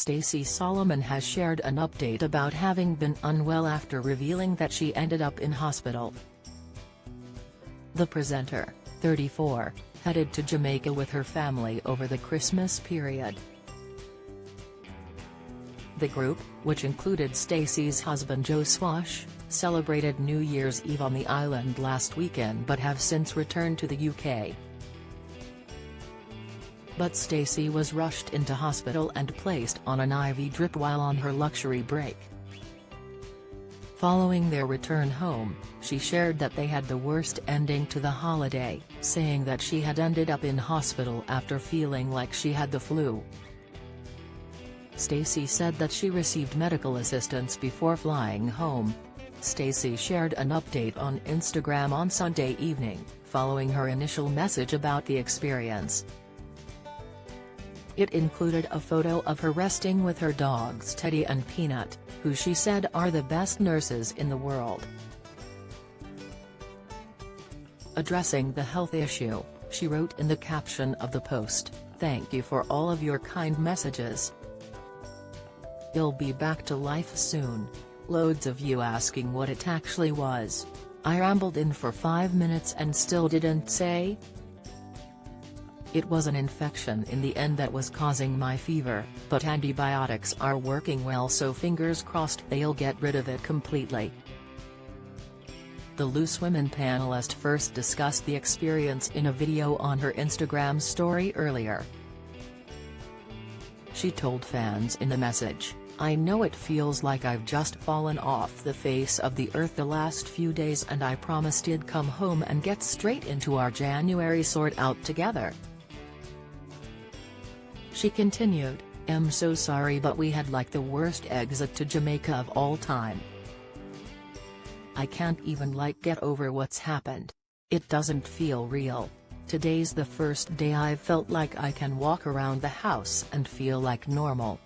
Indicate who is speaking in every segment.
Speaker 1: Stacey Solomon has shared an update about having been unwell after revealing that she ended up in hospital. The presenter, 34, headed to Jamaica with her family over the Christmas period. The group, which included Stacey's husband Joe Swash, celebrated New Year's Eve on the island last weekend but have since returned to the UK. But Stacey was rushed into hospital and placed on an IV drip while on her luxury break. Following their return home, she shared that they had the worst ending to the holiday, saying that she had ended up in hospital after feeling like she had the flu. Stacey said that she received medical assistance before flying home. Stacey shared an update on Instagram on Sunday evening, following her initial message about the experience. It included a photo of her resting with her dogs Teddy and Peanut, who she said are the best nurses in the world. Addressing the health issue, she wrote in the caption of the post, "Thank you for all of your kind messages. You'll be back to life soon. Loads of you asking what it actually was. I rambled in for 5 minutes and still didn't say. It was an infection in the end that was causing my fever, but antibiotics are working well, so fingers crossed they'll get rid of it completely." The Loose Women panelist first discussed the experience in a video on her Instagram story earlier. She told fans in the message, "I know it feels like I've just fallen off the face of the earth the last few days, and I promised I'd come home and get straight into our January sort out together." She continued, "I'm so sorry, but we had like the worst exit to Jamaica of all time. I can't even get over what's happened. It doesn't feel real. Today's the first day I've felt like I can walk around the house and feel like normal."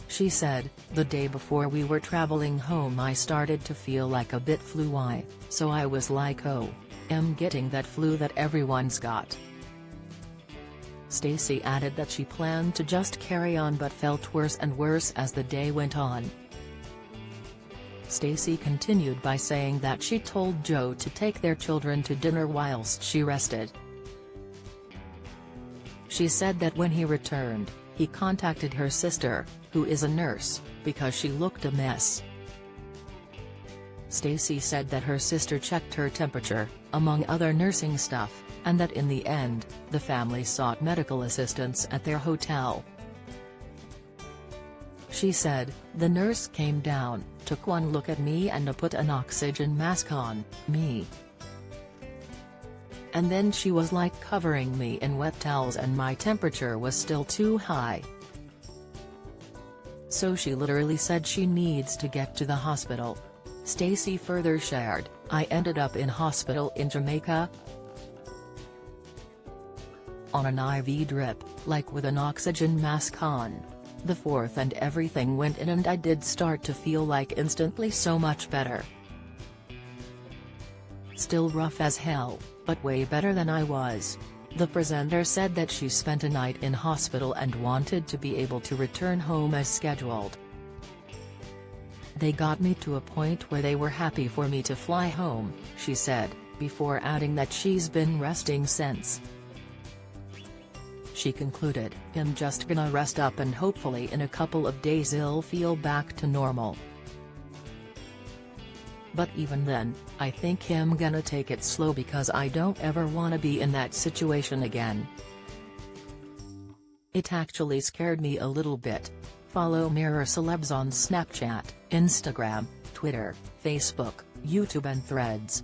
Speaker 1: She said, "The day before we were traveling home I started to feel like a bit flu-y, so I was like, oh, I'm getting that flu that everyone's got." Stacey added that she planned to just carry on but felt worse and worse as the day went on. Stacey continued by saying that she told Joe to take their children to dinner whilst she rested. She said that when he returned, he contacted her sister, who is a nurse, because she looked a mess. Stacey said that her sister checked her temperature, among other nursing stuff, and that in the end, the family sought medical assistance at their hotel. She said, "The nurse came down, took one look at me and put an oxygen mask on me. And then she was covering me in wet towels and my temperature was still too high. So she literally said she needs to get to the hospital." Stacey further shared, "I ended up in hospital in Jamaica on an IV drip, with an oxygen mask on. The 4th and everything went in and I did start to feel instantly so much better. Still rough as hell, but way better than I was." The presenter said that she spent a night in hospital and wanted to be able to return home as scheduled. "They got me to a point where they were happy for me to fly home," she said, before adding that she's been resting since. She concluded, "I'm just gonna rest up and hopefully in a couple of days I'll feel back to normal. But even then, I think I'm gonna take it slow because I don't ever wanna be in that situation again. It actually scared me a little bit." Follow Mirror Celebs on Snapchat, Instagram, Twitter, Facebook, YouTube and Threads.